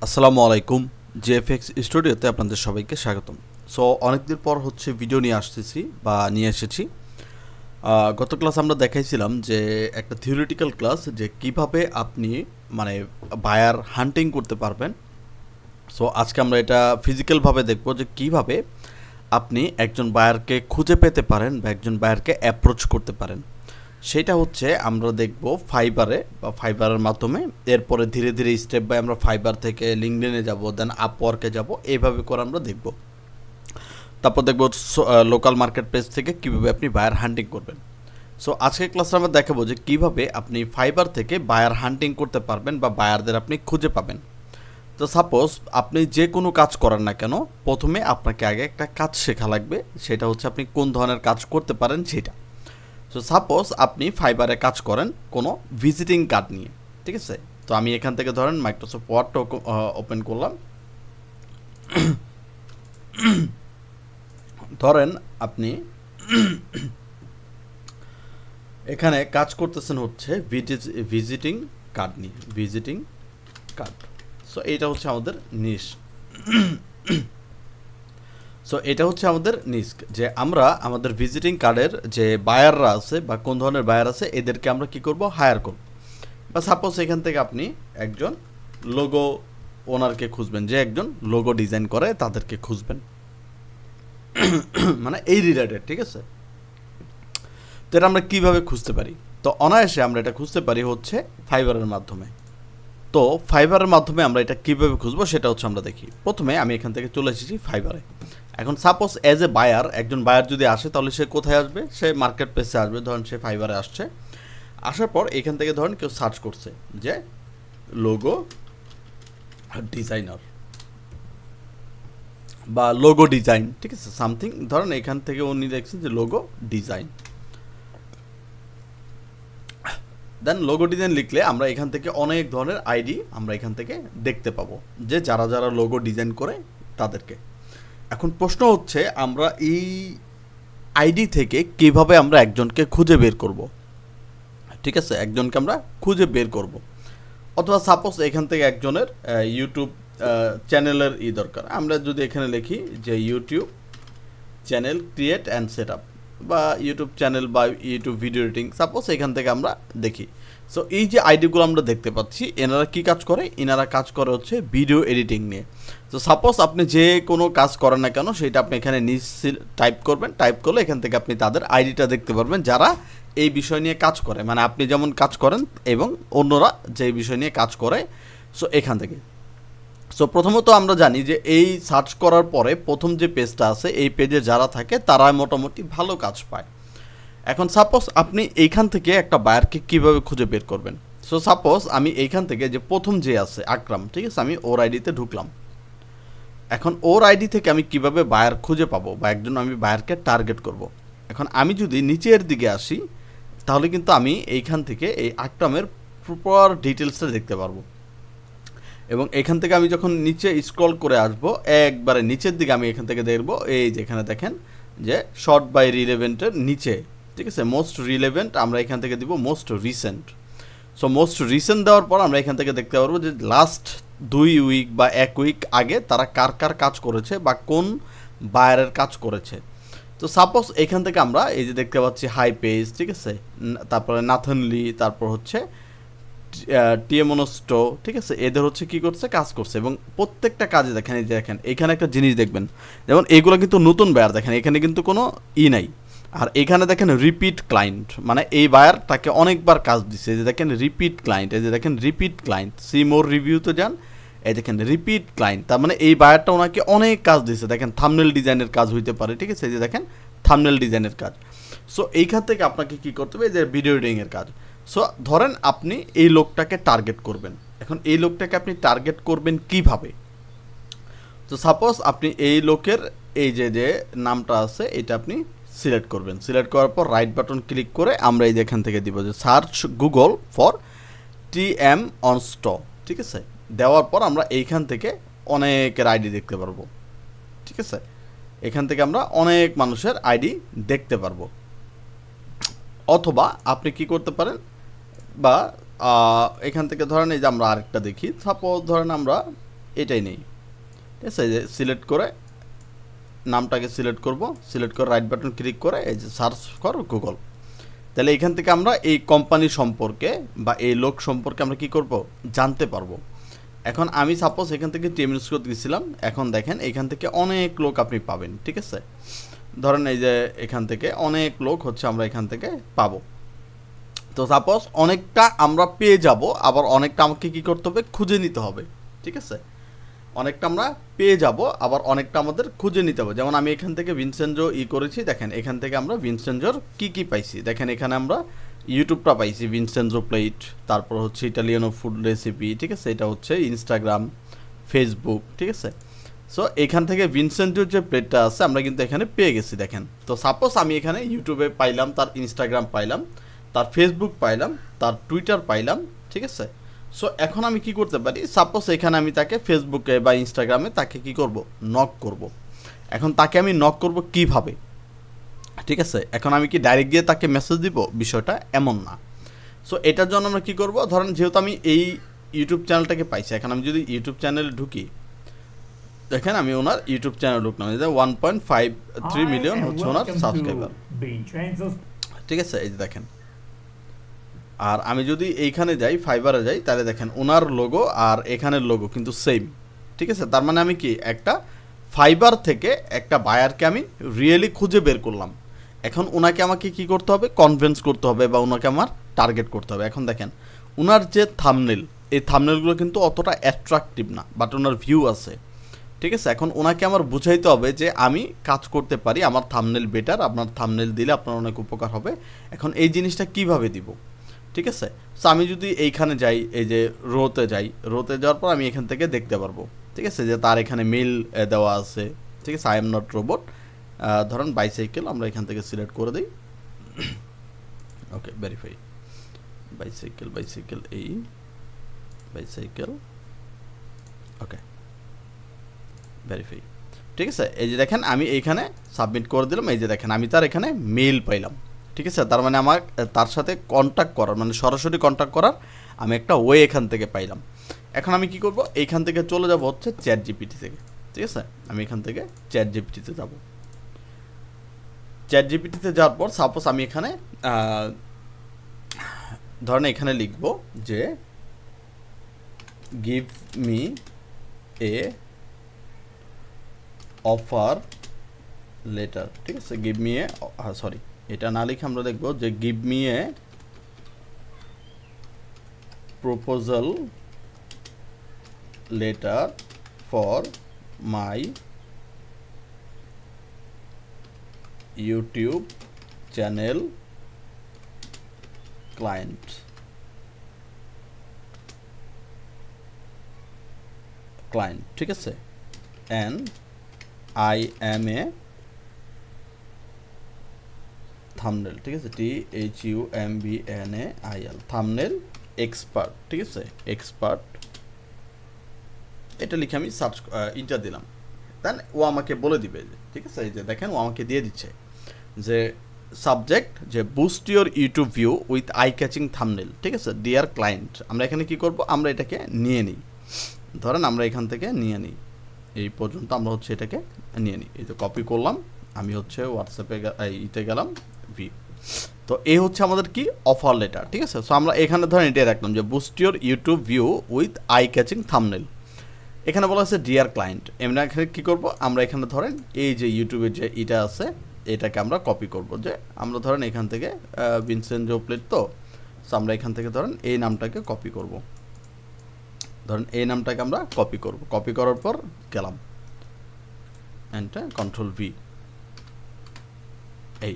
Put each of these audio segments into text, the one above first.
আসসালামু আলাইকুম। জেএফএক্স স্টুডিওতে আপনাদের সবাইকে স্বাগতম। সো অনেকদিন পর ভিডিও নিয়ে আসতেছি বা নিয়ে এসেছি। গত ক্লাস আমরা দেখাইছিলাম যে একটা থিওরিটিক্যাল ক্লাস যে কিভাবে আপনি মানে বায়ার হান্টিং করতে পারবেন। সো আজকে আমরা এটা ফিজিক্যালভাবে দেখব যে কিভাবে আপনি একজন বায়ারকে খুঁজে পেতে পারেন বা একজন বায়ারকে অ্যাপ্রোচ করতে পারেন। সেটা হচ্ছে আমরা দেখব ফাইবারে বা ফাইবারের মাধ্যমে। এরপরে ধীরে ধীরে স্টেপ বাই আমরা ফাইবার থেকে লিঙ্কডইনে যাব, দেন আপওয়ার্কে যাব, এইভাবে করে আমরা দেখব। তারপর দেখব লোকাল মার্কেট প্লেস থেকে কীভাবে আপনি বায়ার হান্টিং করবেন। সো আজকের ক্লাসে আমরা দেখাবো যে কীভাবে আপনি ফাইবার থেকে বায়ার হান্টিং করতে পারবেন বা বায়ারদের আপনি খুঁজে পাবেন। তো সাপোজ আপনি যে কোনো কাজ করেন না কেন, প্রথমে আপনাকে আগে একটা কাজ শেখা লাগবে। সেটা হচ্ছে আপনি কোন ধরনের কাজ করতে পারেন সেটা। সো সাপোজ আপনি ফাইবারে কাজ করেন কোনো ভিজিটিং কার্ড নিয়ে, ঠিক আছে? তো আমি এখান থেকে ধরেন মাইক্রোসফট ওয়ার্ডটা ওপেন করলাম। ধরেন আপনি এখানে কাজ করতেছেন হচ্ছে ভিজিটিং কার্ড নিয়ে, ভিজিটিং কার্ড। সো এটা হচ্ছে আমাদের নিশ। সো এটা হচ্ছে আমাদের নিস্ক, যে আমরা আমাদের ভিজিটিং কার্ডের যে বায়াররা আছে বা কোন ধরনের বায়ার আছে এদেরকে আমরা কি করব, হায়ার করব। বা সাপোজ এখান থেকে আপনি একজন লোগো ওনারকে খুঁজবেন, যে একজন লোগো ডিজাইন করে তাদেরকে খুঁজবেন, মানে এই রিলেটেড, ঠিক আছে? তো এটা আমরা কীভাবে খুঁজতে পারি? তো অনায়াসে আমরা এটা খুঁজতে পারি হচ্ছে ফাইবারের মাধ্যমে। তো ফাইবারের মাধ্যমে আমরা এটা কীভাবে খুঁজবো সেটা হচ্ছে আমরা দেখি। প্রথমে আমি এখান থেকে চলে এসেছি ফাইবারে। এখন সাপোজ অ্যাজ এ বায়ার, একজন বায়ার যদি আসে তাহলে সে কোথায় আসবে? সে মার্কেট প্লেসে আসবে। ধরেন সে ফাইবারে আসছে, আসার পর এখান থেকে ধরেন কেউ সার্চ করছে যে লোগো ডিজাইনার বা লোগো ডিজাইন, ঠিক আছে, সামথিং। ধরেন এখান থেকে উনি দেখছেন যে লোগো ডিজাইন, দেন লোগো ডিজাইন লিখলে আমরা এখান থেকে অনেক ধরনের আইডি আমরা এখান থেকে দেখতে পাবো, যে যারা যারা লোগো ডিজাইন করে তাদেরকে। এখন প্রশ্ন হচ্ছে আমরা এই আইডি থেকে কিভাবে আমরা একজনকে খুঁজে বের করব, ঠিক আছে? একজনকে আমরা খুঁজে বের করব। অথবা সাপোজ এখান থেকে একজনের ইউটিউব চ্যানেলের দরকার। আমরা যদি এখানে লিখি যে YouTube channel create and set up, বা ইউটিউব চ্যানেল বা ইউটিউব ভিডিও এডিটিং, সাপোজ এখান থেকে আমরা দেখি। সো এই যে আইডিগুলো আমরা দেখতে পাচ্ছি, এনারা কি কাজ করে? এনারা কাজ করে হচ্ছে ভিডিও এডিটিং নিয়ে। তো সাপোজ আপনি যে কোনো কাজ করেন না কেন সেটা আপনি এখানে নিচে টাইপ করবেন। টাইপ করলে এখান থেকে আপনি তাদের আইডিটা দেখতে পারবেন, যারা এই বিষয় নিয়ে কাজ করে, মানে আপনি যেমন কাজ করেন এবং অন্যরা যে বিষয় নিয়ে কাজ করে। সো এখান থেকে সো প্রথমত আমরা জানি যে এই সার্চ করার পরে প্রথম যে পেজটা আছে এই পেজে যারা থাকে তারা মোটামুটি ভালো কাজ পায়। এখন সাপোজ আপনি এইখান থেকে একটা বায়ারকে কিভাবে খুঁজে বের করবেন? সো সাপোজ আমি এইখান থেকে যে প্রথম যে আছে আকরাম, ঠিক আছে, আমি ওর আইডিতে ঢুকলাম। এখন ওর আইডি থেকে আমি কিভাবে বায়ার খুঁজে পাবো বা একজন আমি বায়ারকে টার্গেট করব? এখন আমি যদি নিচের দিকে আসি তাহলে কিন্তু আমি এইখান থেকে এই আকরামের প্রপার ডিটেলসটা দেখতে পারবো। এবং এখান থেকে আমি যখন নিচে স্ক্রল করে আসব, একবারে নিচের দিকে আমি এখান থেকে দেখব, এই যেখানে দেখেন যে শর্ট বাই রিলেভেন্টের নিচে, ঠিক আছে, মোস্ট রিলেভেন্ট আমরা এখান থেকে দিব most recent. So most recent দেওয়ার পর আমরা এখান থেকে দেখতে পারবো যে লাস্ট 2 উইক বা 1 উইক আগে তারা কার কার কাজ করেছে বা কোন বায়ারের কাজ করেছে। তো সাপোজ এখান থেকে আমরা এই যে দেখতে পাচ্ছি হাই পেজ, ঠিক আছে, তারপরে নাথনলি, তারপর হচ্ছে টিএমোনোস্টো, ঠিক আছে, এদের হচ্ছে কি করছে, কাজ করছে। এবং প্রত্যেকটা কাজে দেখেন, এই যে দেখেন এখানে একটা জিনিস দেখবেন, যেমন এইগুলো কিন্তু নতুন বায়ার, দেখেন এখানে কিন্তু কোনো নাই। আর এখানে দেখেন রিপিট ক্লায়েন্ট, মানে এই বায়ার তাকে অনেকবার কাজ দিচ্ছে। এই যে দেখেন রিপিট ক্লায়েন্ট, এই যে দেখেন রিপিট ক্লায়েন্ট, সি মোর রিভিউতে যান, এই দেখেন রিপিট ক্লায়েন্ট, তার মানে এই বায়ারটা ওনাকে অনেক কাজ দিচ্ছে। দেখেন থাম্বনেল ডিজাইনের কাজ হইতে পারে, ঠিক আছে, এই যে দেখেন থাম্বনেল ডিজাইনের কাজ। সো এইখান থেকে আপনাকে কি করতে হবে, যে ভিডিও এডিটিংয়ের কাজ। সো ধরেন আপনি এই লোকটাকে টার্গেট করবেন। এখন এই লোকটাকে আপনি টার্গেট করবেন কিভাবে? তো সাপোজ আপনি এই লোকের এই যে যে নামটা আছে এটা আপনি সিলেক্ট করবেন। সিলেক্ট করার পর রাইট বাটন ক্লিক করে আমরা এই যে এখান থেকে দিব যে search Google for TM on স্ট, ঠিক আছে। দেওয়ার পর আমরা এইখান থেকে অনেকের আইডি দেখতে পারবো, ঠিক আছে। এখান থেকে আমরা অনেক মানুষের আইডি দেখতে পারবো। অথবা আপনি কি করতে পারেন, বা এখান থেকে ধরেন এই যে আমরা আরেকটা দেখি, সাপোজ ধরেন আমরা এটাই নেই, ঠিক আছে। এই যে সিলেক্ট করে নামটাকে সিলেক্ট করব, সিলেক্ট করে রাইট বাটন ক্লিক করে এই যে সার্চ ফর গুগল। তাহলে এখান থেকে আমরা এই কোম্পানি সম্পর্কে বা এই লোক সম্পর্কে আমরা কি করব, জানতে পারবো। এখন আমি সাপোজ এখান থেকে টিম স্কোর দিয়েছিলাম, এখন দেখেন এখান থেকে অনেক লোক আপনি পাবেন, ঠিক আছে। ধরেন এই যে এখান থেকে অনেক লোক হচ্ছে আমরা এখান থেকে পাবো। তো সাপোজ অনেকটা আমরা পেয়ে যাব, আবার অনেকটা আমাকে কি করতে হবে, খুঁজে নিতে হবে, ঠিক আছে। অনেকটা আমরা পেয়ে যাব, আবার অনেকটা আমাদের খুঁজে নিতে হবে। যেমন আমি এখান থেকে ভিনসেনজো করেছি, দেখেন এখান থেকে আমরা ভিনসেনজোর কি পাইছি, দেখেন এখানে আমরা ইউটিউবটা পাইছি ভিনসেনজো প্লেট, তারপর হচ্ছে ইটালিয়ানো ফুড রেসিপি, ঠিক আছে। এটা হচ্ছে ইনস্টাগ্রাম, ফেসবুক, ঠিক আছে। সো এখান থেকে ভিনসেনজোর যে প্লেটটা আছে আমরা কিন্তু এখানে পেয়ে গেছি, দেখেন। তো সাপোজ আমি এখানে ইউটিউবে পাইলাম, তার ইনস্টাগ্রাম পাইলাম, তার ফেসবুক পাইলাম, তার টুইটার পাইলাম, ঠিক আছে। সো এখন আমি কি করতে পারি, সাপোজ এখানে আমি তাকে ফেসবুকে বা ইনস্টাগ্রামে তাকে কি করব, নক করব। এখন তাকে আমি নক করব কিভাবে, ঠিক আছে। এখন আমি কি ডাইরেক্ট গিয়ে তাকে মেসেজ দিব, বিষয়টা এমন না। সো এটার জন্য আমরা কি করব, ধরেন যেহেতু আমি এই ইউটিউব চ্যানেলটাকে পাইছি, এখন আমি যদি ইউটিউব চ্যানেলে ঢুকি, দেখেন আমি ওনার ইউটিউব চ্যানেল ঢুকলাম, 1.53 মিলিয়ন হচ্ছে ওনার সাবস্ক্রাইবার, ঠিক আছে। এই যে দেখেন, আর আমি যদি এইখানে যাই, ফাইবারে যাই, তাহলে দেখেন ওনার লোগো আর এখানের লোগো কিন্তু সেম, ঠিক আছে। তার মানে আমি কি একটা ফাইবার থেকে একটা বায়ারকে আমি রিয়েলি খুঁজে বের করলাম। এখন ওনাকে আমাকে কি করতে হবে, কনভিন্স করতে হবে, বা ওনাকে আমার টার্গেট করতে হবে। এখন দেখেন ওনার যে থাম্বনেল, এই থাম্বনেলগুলো কিন্তু অতটা অ্যাট্রাকটিভ না, বাট ওনার ভিউ আছে, ঠিক আছে। এখন ওনাকে আমার বুঝাইতে হবে যে আমি কাজ করতে পারি, আমার থাম্বনেল বেটার, আপনার থাম্বনেল দিলে আপনার অনেক উপকার হবে। এখন এই জিনিসটা কিভাবে দিব, ঠিক আছে। সো আমি যদি এইখানে যাই, এই যে রোতে যাই, রোতে যাওয়ার পর আমি এখান থেকে দেখতে পারবো, ঠিক আছে, যে তার এখানে মেল দেওয়া আছে, ঠিক আছে। আই এম নট রোবট, ধরুন বাইসাইকেল, আমরা এখান থেকে সিলেক্ট করে দিই, ওকে, ভেরিফাই, বাইসাইকেল এই বাইসাইকেল, ওকে, ভেরিফাই, ঠিক আছে। এই যে দেখেন আমি এইখানে সাবমিট করে দিলাম, এই যে দেখেন আমি তার এখানে মেল পাইলাম, ঠিক আছে। তার মানে আমার তার সাথে কন্ট্যাক্ট করার, মানে সরাসরি কন্ট্যাক্ট করার আমি একটা ওয়ে এখান থেকে পাইলাম। এখন আমি কি করব, এইখান থেকে চলে যাব হচ্ছে চ্যাট জিপিটি থেকে, ঠিক আছে। আমি এখান থেকে চ্যাট জিপিটিতে যাব, চ্যাট জিপিটিতে যাওয়ার পর সাপোজ আমি এখানে ধরেন এখানে লিখব যে give me a offer letter, ঠিক আছে। গিভ মি এ, সরি এটা না লিখে আমরা দেখব যে give me a proposal letter for my YouTube channel client, ঠিক আছে। And I am A thumbnail, ঠিক আছে, THUMBNAIL, থাম্বনেল এক্সপার্ট, ঠিক আছে, এক্সপার্ট, এটা লিখে আমি সার্চ ইন্টার দিলাম, দেন ও আমাকে বলে দিবে, ঠিক আছে। এই যে দেখেন ও আমাকে দিয়ে দিচ্ছে যে সাবজেক্ট যে boost your YouTube view with eye catching thumbnail, ঠিক আছে, ডিয়ার ক্লায়েন্ট। আমরা এখানে কি করব, আমরা এটাকে নিয়ে নিই, ধরেন আমরা এখান থেকে নিয়ে নিই, এই পর্যন্ত আমরা হচ্ছে এটাকে নিয়ে নিই। এই যে কপি করলাম, আমি হচ্ছে হোয়াটসঅ্যাপে ইতে গেলাম, ভিউ। তো এই হচ্ছে আমাদের কি অফার লেটার, ঠিক আছে। সো আমরা এখানে ধরেন এটাই রাখলাম যে boost your YouTube view with eye catching thumbnail. এখানে বলা আছে ডিয়ার ক্লায়েন্ট, আমরা এখানে কী করবো, আমরা এখানে ধরেন এই যে ইউটিউবের যে এটা আছে এটাকে আমরা কপি করব, যে আমরা ধরেন এখান থেকে ভিনসেনজো প্লেট, তো আমরা এখান থেকে ধরেন এই নামটাকে কপি করব, ধরেন এই নামটাকে আমরা কপি করব, কপি করার পর গেলাম এন্টার, কন্ট্রোল ভি, এই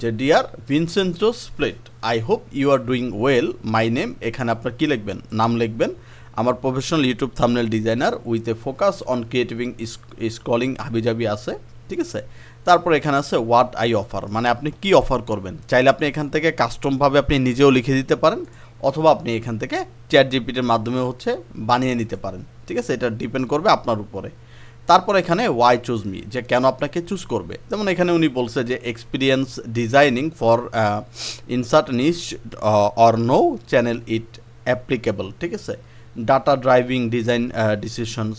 যে dear Vincenzo Plate, I hope you are doing well, my name, এখানে আপনার কী লিখবেন, নাম লিখবেন, আমার professional YouTube thumbnail designer with a focus on creating scrolling হাবিজাবি আছে, ঠিক আছে। তারপর এখানে আছে হোয়াট আই অফার, মানে আপনি কি অফার করবেন, চাইলে আপনি এখান থেকে কাস্টমভাবে আপনি নিজেও লিখে দিতে পারেন, অথবা আপনি এখান থেকে চ্যাট জিপিটির মাধ্যমে হচ্ছে বানিয়ে নিতে পারেন, ঠিক আছে। এটা ডিপেন্ড করবে আপনার উপরে। তারপর এখানে ওয়াই চুজ মি, যে কেন আপনাকে চুজ করবে, যেমন এখানে উনি বলছে যে experience designing for insert niche or no channel it applicable, ঠিক আছে, data driving design decisions,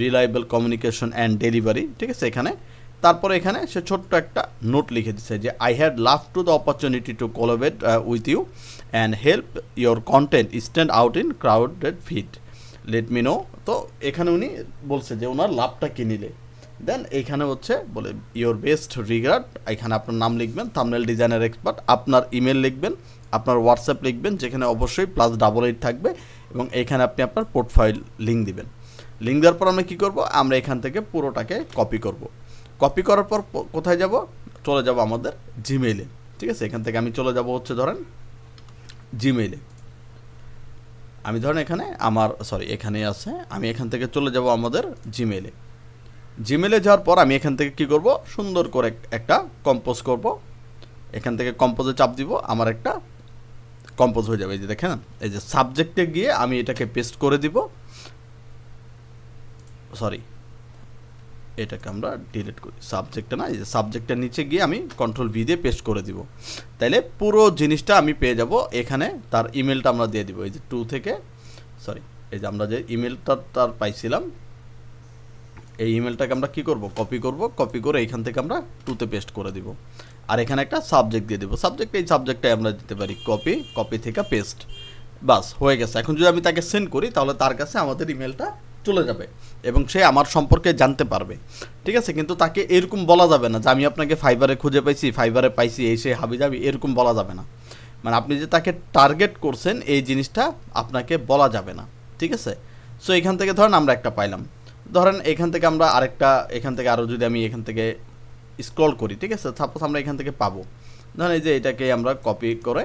reliable communication and delivery, ঠিক আছে। এখানে তারপরে এখানে সে ছোট্ট একটা নোট লিখে দিচ্ছে যে I had love to the opportunity to collaborate with you and help your content stand out in crowded feed, let me know. তো এখানে উনি বলছে যে ওনার লাভটা কী নিলে। দেন এইখানে হচ্ছে বলে ইওর বেস্ট রিগার্ড, এখানে আপনার নাম লিখবেন, থাম্বনেল ডিজাইনার এক্সপার্ট, আপনার ইমেল লিখবেন, আপনার হোয়াটসঅ্যাপ লিখবেন, যেখানে অবশ্যই +88 থাকবে, এবং এখানে আপনি আপনার প্রোফাইল লিঙ্ক দিবেন। লিঙ্ক দেওয়ার পর আমরা কী করব, আমরা এখান থেকে পুরোটাকে কপি করব। কপি করার পর কোথায় যাব, চলে যাব আমাদের জিমেইলে, ঠিক আছে। এখান থেকে আমি চলে যাব হচ্ছে ধরেন জিমেইলে, আমি ধরেন এখানে আমার এখানে আছে, আমি এখান থেকে চলে যাব আমাদের জিমেইলে। জিমেইলে যাওয়ার পর আমি এখান থেকে কি করব, সুন্দর করে একটা কম্পোজ করব। এখান থেকে কম্পোজে চাপ দিব, আমার একটা কম্পোজ হয়ে যাবে। এই যে দেখেন, এই যে সাবজেক্টে গিয়ে আমি এটাকে পেস্ট করে দিব, এটাকে আমরা ডিলিট করি, সাবজেক্টটা না, এই যে সাবজেক্টের নিচে গিয়ে আমি Ctrl+V দিয়ে পেস্ট করে দিব। তাইলে পুরো জিনিসটা আমি পেয়ে যাব। এখানে তার ইমেলটা আমরা দিয়ে দিব, এই যে 2 থেকে এই যে আমরা যে ইমেলটা তার পাইছিলাম, এই ইমেলটাকে আমরা কি করব, কপি করে এখান থেকে আমরা 2তে পেস্ট করে দিব। আর এখানে একটা সাবজেক্ট দিয়ে দেবো, এই সাবজেক্টটাই আমরা দিতে পারি কপি থেকে পেস্ট, বাস হয়ে গেছে। এখন যদি আমি তাকে সেন্ড করি তাহলে তার কাছে আমাদের ইমেলটা চলে যাবে এবং সে আমার সম্পর্কে জানতে পারবে, ঠিক আছে। কিন্তু তাকে এরকম বলা যাবে না যে আমি আপনাকে ফাইবারে খুঁজে পাইছি, ফাইবারে পাইছি, এই সে হাবিজাবি, এরকম বলা যাবে না। মানে আপনি যে তাকে টার্গেট করছেন এই জিনিসটা আপনাকে বলা যাবে না, ঠিক আছে। সো এখান থেকে ধরেন আমরা একটা পাইলাম, ধরেন এখান থেকে আমরা আরেকটা, এখান থেকে আরও যদি আমি এখান থেকে স্ক্রল করি, ঠিক আছে, সাপোজ আমরা এখান থেকে পাবো, ধরেন এই যে এটাকে আমরা কপি করে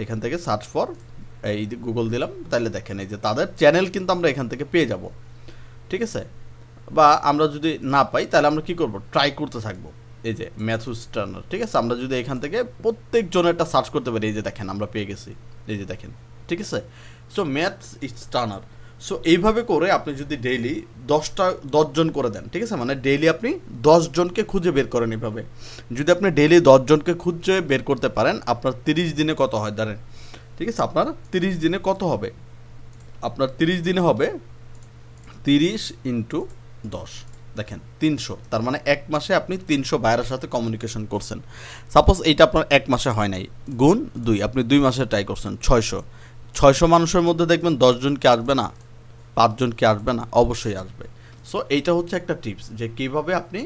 এখান থেকে সার্চ ফর এই গুগল দিলাম, তাহলে দেখেন এই যে তাদের চ্যানেল কিন্তু আমরা এখান থেকে পেয়ে যাব, ঠিক আছে। বা আমরা যদি না পাই তাহলে আমরা কি করব, ট্রাই করতে থাকবো। এই যে ম্যাথু স্টার্নার, ঠিক আছে, আমরা যদি এখান থেকে প্রত্যেকজনেরটা সার্চ করতে পারি, এই যে দেখেন আমরা পেয়ে গেছি, এই যে দেখেন, ঠিক আছে। সো ম্যাথস স্টার্নার, সো এইভাবে করে আপনি যদি ডেইলি 10 জন করে দেন, ঠিক আছে, মানে ডেইলি আপনি 10 জনকে খুঁজে বের করেন। এইভাবে যদি আপনি ডেইলি 10 জনকে খুঁজে বের করতে পারেন, আপনার 30 দিনে কত হয় ধরেন, ঠিক আছে, আপনার 30 দিনে কত হবে, আপনার 30 দিনে হবে 30 × 10, দেখেন 300, তার মানে এক মাসে আপনি 300 বায়ারের সাথে কমিউনিকেশন করছেন। সাপোজ এইটা আপনার এক মাসে হয় নাই, গুণ 2, আপনি 2 মাসে ট্রাই করছেন, 600 মানুষের মধ্যে দেখবেন 10 জন কি আসবে না, 5 জন কি আসবে না, অবশ্যই আসবে। সো এইটা হচ্ছে একটা টিপস যে কীভাবে আপনি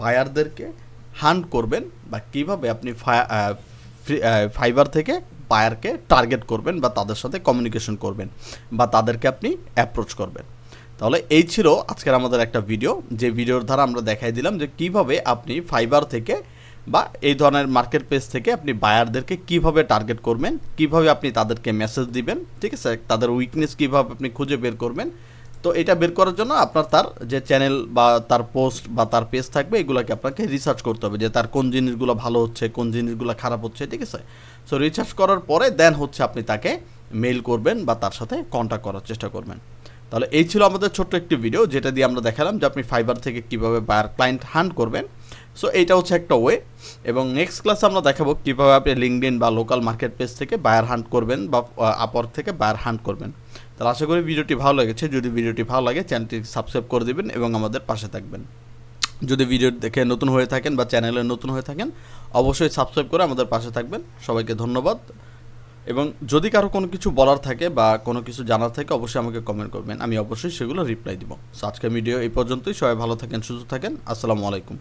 বায়ারদেরকে হান্ট করবেন বা কীভাবে আপনি ফাইবার থেকে বায়ারকে টার্গেট করবেন বা তাদের সাথে কমিউনিকেশন করবেন বা তাদেরকে আপনি অ্যাপ্রোচ করবেন। তাহলে এই ছিল আজকের আমাদের একটা ভিডিও, যে ভিডিওর দ্বারা আমরা দেখাই দিলাম যে কিভাবে আপনি ফাইবার থেকে বা এই ধরনের মার্কেট প্লেস থেকে আপনি বায়ারদেরকে কিভাবে টার্গেট করবেন, কিভাবে আপনি তাদেরকে মেসেজ দিবেন, ঠিক আছে, তাদের উইকনেস কিভাবে আপনি খুঁজে বের করবেন। তো এটা বের করার জন্য আপনার তার যে চ্যানেল বা তার পোস্ট বা তার পেজ থাকবে, এগুলোকে আপনাকে রিসার্চ করতে হবে যে তার কোন জিনিসগুলো ভালো হচ্ছে, কোন জিনিসগুলো খারাপ হচ্ছে, ঠিক আছে। সো রিসার্চ করার পরে দেন হচ্ছে আপনি তাকে মেইল করবেন বা তার সাথে কন্ট্যাক্ট করার চেষ্টা করবেন। তাহলে এই ছিল আমাদের ছোট্ট একটি ভিডিও, যেটা দিয়ে আমরা দেখালাম যে আপনি ফাইবার থেকে কিভাবে বায়ার ক্লায়েন্ট হান্ট করবেন। সো এইটা হচ্ছে একটা ওয়ে, এবং নেক্সট ক্লাসে আমরা দেখাবো কীভাবে আপনি লিঙ্কডইন বা লোকাল মার্কেট প্লেস থেকে বায়ার হান্ট করবেন বা আপওয়ার্ক থেকে বায়ার হান্ট করবেন। তাহলে আশা করি ভিডিওটি ভালো লেগেছে। যদি ভিডিওটি ভালো লাগে চ্যানেলটি সাবস্ক্রাইব করে দেবেন এবং আমাদের পাশে থাকবেন। যদি ভিডিও দেখে নতুন হয়ে থাকেন বা চ্যানেলে নতুন হয়ে থাকেন, অবশ্যই সাবস্ক্রাইব করে আমাদের পাশে থাকবেন। সবাইকে ধন্যবাদ, এবং যদি কারো কোনো কিছু বলার থাকে বা কোনো কিছু জানার থাকে অবশ্যই আমাকে কমেন্ট করবেন, আমি অবশ্যই সেগুলো রিপ্লাই দিব। সো আজকের ভিডিও এই পর্যন্তই। সবাই ভালো থাকেন, সুস্থ থাকেন। আসসালামু আলাইকুম।